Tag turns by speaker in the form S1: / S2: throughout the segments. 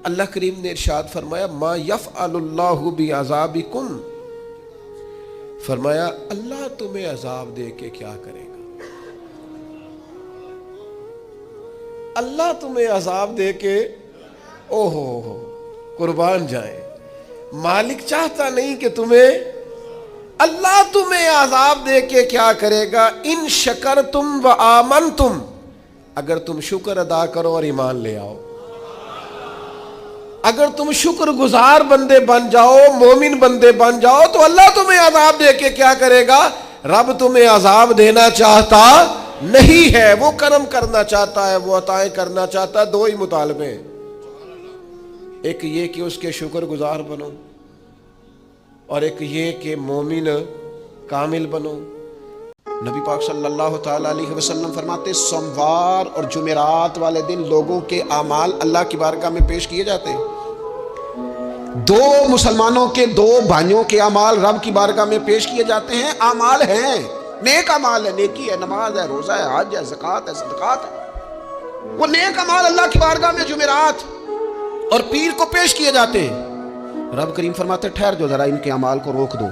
S1: اللہ کریم نے ارشاد فرمایا ما یفعلُ بعذابکم، فرمایا اللہ تمہیں عذاب دے کے کیا کرے گا، اللہ تمہیں عذاب دے کے او ہو قربان جائیں، مالک چاہتا نہیں کہ اللہ تمہیں عذاب دے کے کیا کرے گا، ان شکرتم و آمنتم، اگر تم شکر ادا کرو اور ایمان لے آؤ، اگر تم شکر گزار بندے بن جاؤ، مومن بندے بن جاؤ، تو اللہ تمہیں عذاب دے کے کیا کرے گا، رب تمہیں عذاب دینا چاہتا نہیں ہے، وہ کرم کرنا چاہتا ہے، وہ عطائیں کرنا چاہتا ہے۔ دو ہی مطالبے ہیں، ایک یہ کہ اس کے شکر گزار بنو، اور ایک یہ کہ مومن کامل بنو۔ نبی پاک صلی اللہ تعالی علیہ وسلم فرماتے سوموار اور جمعرات والے دن لوگوں کے اعمال اللہ کی بارگاہ میں پیش کیے جاتے ہیں، دو مسلمانوں کے دو بھائیوں کے اعمال رب کی بارگاہ میں پیش کیے جاتے ہیں، اعمال ہیں، نیک اعمال ہے، نیکی ہے، نماز ہے، روزہ ہے، حج ہے، زکوٰۃ ہے، صدقات ہے، وہ نیک اعمال اللہ کی بارگاہ میں جمعرات اور پیر کو پیش کیے جاتے ہیں۔ رب کریم فرماتے ٹھہر جو ذرا، ان کے اعمال کو روک دو۔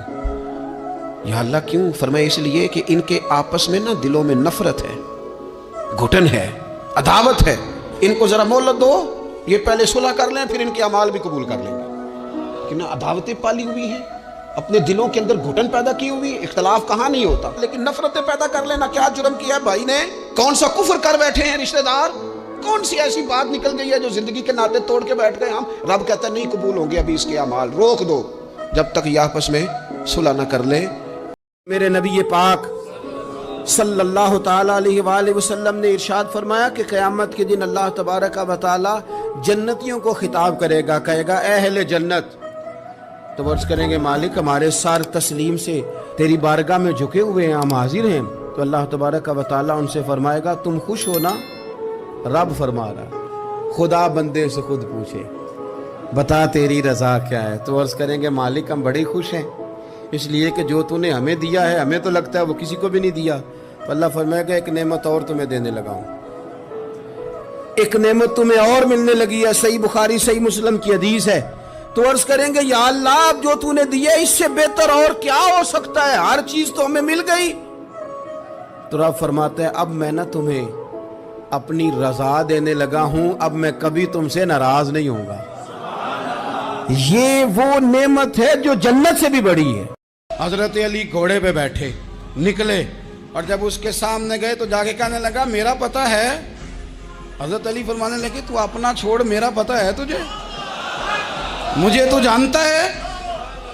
S1: یا اللہ کیوں؟ فرمایا اس لیے کہ ان کے آپس میں دلوں میں نفرت ہے، گھٹن ہے، عداوت ہے، ان کو ذرا مہلت دو، یہ پہلے صلح کر لیں پھر ان کے اعمال بھی قبول کر لیں گے۔ کہ عداوتیں پالی ہوئی ہیں، اپنے دلوں کے اندر گھٹن پیدا کی ہوئی، اختلاف کہاں نہیں ہوتا، لیکن نفرتیں پیدا کر لینا۔ کیا جرم کیا ہے بھائی نے؟ کون سا کفر کر بیٹھے ہیں رشتہ دار؟ کون سی ایسی بات نکل گئی ہے جو زندگی کے ناطے توڑ کے بیٹھ گئے ہم؟ رب کہتا ہے نہیں قبول ہوں گے ابھی اس کے اعمال، روک دو جب تک یہ آپس میں صلح نہ کر لیں۔ میرے نبی پاک صلی اللہ تعالی علیہ وآلہ وسلم نے ارشاد فرمایا کہ قیامت کے دن اللہ تبارک و تعالی جنتیوں کو خطاب کرے گا، کہے گا اے اہل جنت، تو عرض کریں گے مالک ہمارے سار تسلیم سے تیری بارگاہ میں جھکے ہوئے ہیں، ہم حاضر ہیں۔ تو اللہ تبارک و تعالی ان سے فرمائے گا تم خوش ہو نا؟ رب فرما رہا خدا بندے سے خود پوچھے بتا تیری رضا کیا ہے؟ تو عرض کریں گے مالک ہم بڑے خوش ہیں، اس لیے کہ جو تو نے ہمیں دیا ہے ہمیں تو لگتا ہے وہ کسی کو بھی نہیں دیا۔ تو اللہ فرمائے گا ایک نعمت اور تمہیں دینے لگا ہوں، ایک نعمت تمہیں اور ملنے لگی ہے، صحیح بخاری صحیح مسلم کی حدیث ہے۔ تو عرض کریں گے یا اللہ اب جو تو نے دیا اس سے بہتر اور کیا ہو سکتا ہے، ہر چیز تو ہمیں مل گئی۔ تو رب فرماتے ہیں اب میں تمہیں اپنی رضا دینے لگا ہوں، اب میں کبھی تم سے ناراض نہیں ہوں گا۔ یہ وہ نعمت ہے جو جنت سے بھی بڑی ہے۔ حضرت علی گھوڑے پہ بیٹھے نکلے، اور جب اس کے سامنے گئے تو جا کے کہنے لگا میرا پتہ ہے۔ حضرت علی فرمانے لگے تو اپنا چھوڑ، میرا پتہ ہے تجھے، مجھے تو جانتا ہے۔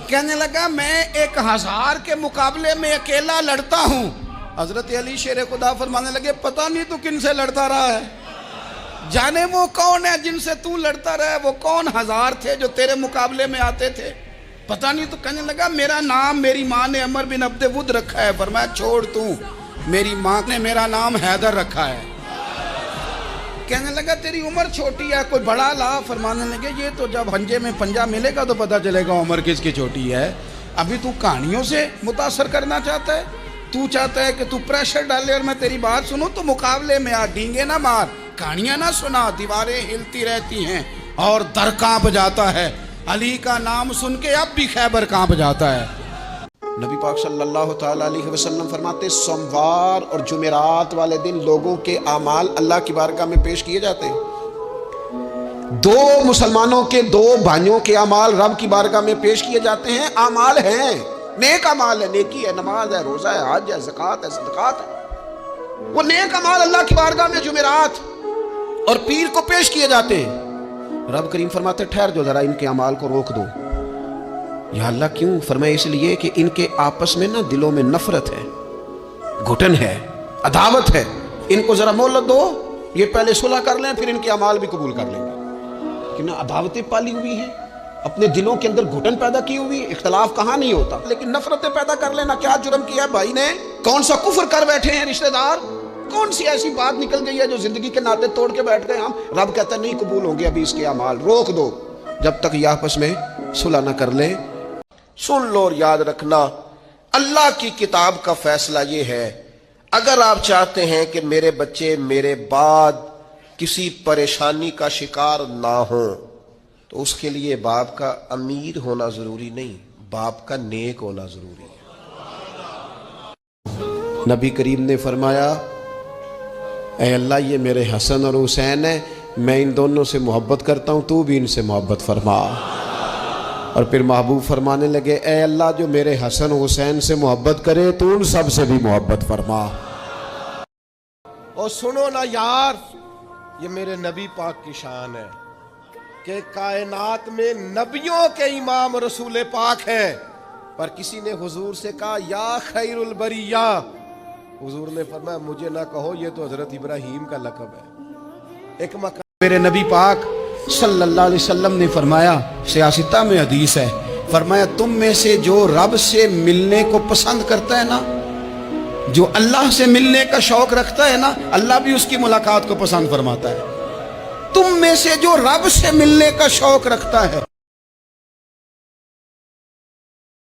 S1: کہنے لگا میں 1000 کے مقابلے میں اکیلا لڑتا ہوں۔ حضرت علی شیر خدا فرمانے لگے پتہ نہیں تو کن سے لڑتا رہا ہے، جانے وہ کون ہے جن سے تو لڑتا رہا ہے، وہ کون 1000 تھے جو تیرے مقابلے میں آتے تھے، پتہ نہیں۔ تو کہنے لگا میرا نام میری ماں نے عمر بن عبد ود رکھا ہے۔ فرمایا چھوڑ تو، میری ماں نے میرا نام حیدر رکھا ہے۔ کہنے لگا تیری عمر چھوٹی ہے، کوئی بڑا لا۔ فرمانے لگے یہ تو جب پنجے میں پنجہ ملے گا تو پتہ چلے گا عمر کس کی چھوٹی ہے، ابھی تو کہانیوں سے متاثر کرنا چاہتا ہے، تو چاہتا ہے کہ تو پریشر ڈالے اور میں تیری بات سنوں، تو مقابلے میں آ، ڈینگے نہ مار، کہانیاں نہ سنا، دیواریں ہلتی رہتی ہیں اور در کانپ جاتا ہے۔ علی کا نام سن کے اب بھی خیبر کانپ جاتا ہے۔ نبی پاک صلی اللہ تعالی علیہ وسلم فرماتے سوموار اور جمعرات والے دن لوگوں کے اعمال اللہ کی بارگاہ میں پیش کیے جاتے ہیں، دو مسلمانوں کے دو بھائیوں کے اعمال رب کی بارگاہ میں پیش کیے جاتے ہیں، اعمال ہیں، نیک اعمال ہے، نیکی ہے، نماز ہے، روزہ ہے، حج ہے، زکوٰۃ ہے، صدقات ہے، وہ نیک اعمال اللہ کی بارگاہ میں جمعرات اور پیر کو پیش کیے جاتے ہیں۔ رب کریم فرماتے ٹھہر جو ذرا، ان کے اعمال کو روک دو۔ یا اللہ کیوں؟ فرمایا اس لیے کہ ان کے آپس میں دلوں میں نفرت ہے، گھٹن ہے، عداوت ہے، ان کو ذرا مہلت دو، یہ پہلے صلح کر لیں پھر ان کے اعمال بھی قبول کر لیں گے۔ کہ عداوتیں پالی ہوئی ہیں، اپنے دلوں کے اندر گھٹن پیدا کی ہوئی، اختلاف کہاں نہیں ہوتا، لیکن نفرتیں پیدا کر لینا۔ کیا جرم کیا ہے بھائی نے؟ کون سا کفر کر بیٹھے ہیں رشتہ دار؟ کون سی ایسی بات نکل گئی ہے جو زندگی کے ناطے توڑ کے بیٹھ گئے ہم؟ رب کہتا ہے نہیں قبول ہوں گے ابھی اس کے اعمال، روک دو جب تک یہ آپس میں صلح نہ کر لیں۔ سن لو اور یاد رکھنا، اللہ کی کتاب کا فیصلہ یہ ہے، اگر آپ چاہتے ہیں کہ میرے بچے میرے بعد کسی پریشانی کا شکار نہ ہوں، تو اس کے لیے باپ کا امیر ہونا ضروری نہیں، باپ کا نیک ہونا ضروری ہے۔ نبی کریم نے فرمایا اے اللہ یہ میرے حسن اور حسین ہیں، میں ان دونوں سے محبت کرتا ہوں، تو بھی ان سے محبت فرما۔ اور پھر محبوب فرمانے لگے اے اللہ جو میرے حسن حسین سے محبت کرے تو ان سب سے بھی محبت فرما۔ اور سنو نا یار، یہ میرے نبی پاک کی شان ہے کہ کائنات میں نبیوں کے امام رسول پاک ہیں، پر کسی نے حضور سے کہا یا خیر البریہ، حضور نے فرمایا مجھے نہ کہو، یہ تو حضرت ابراہیم کا لقب ہے۔ ایک مقام میرے نبی پاک صلی اللہ علیہ وسلم نے فرمایا، سیاستہ میں حدیث ہے، فرمایا تم میں سے جو رب سے ملنے کو پسند کرتا ہے نا، جو اللہ سے ملنے کا شوق رکھتا ہے نا، اللہ بھی اس کی ملاقات کو پسند فرماتا ہے۔ تم میں سے جو رب سے ملنے کا شوق رکھتا ہے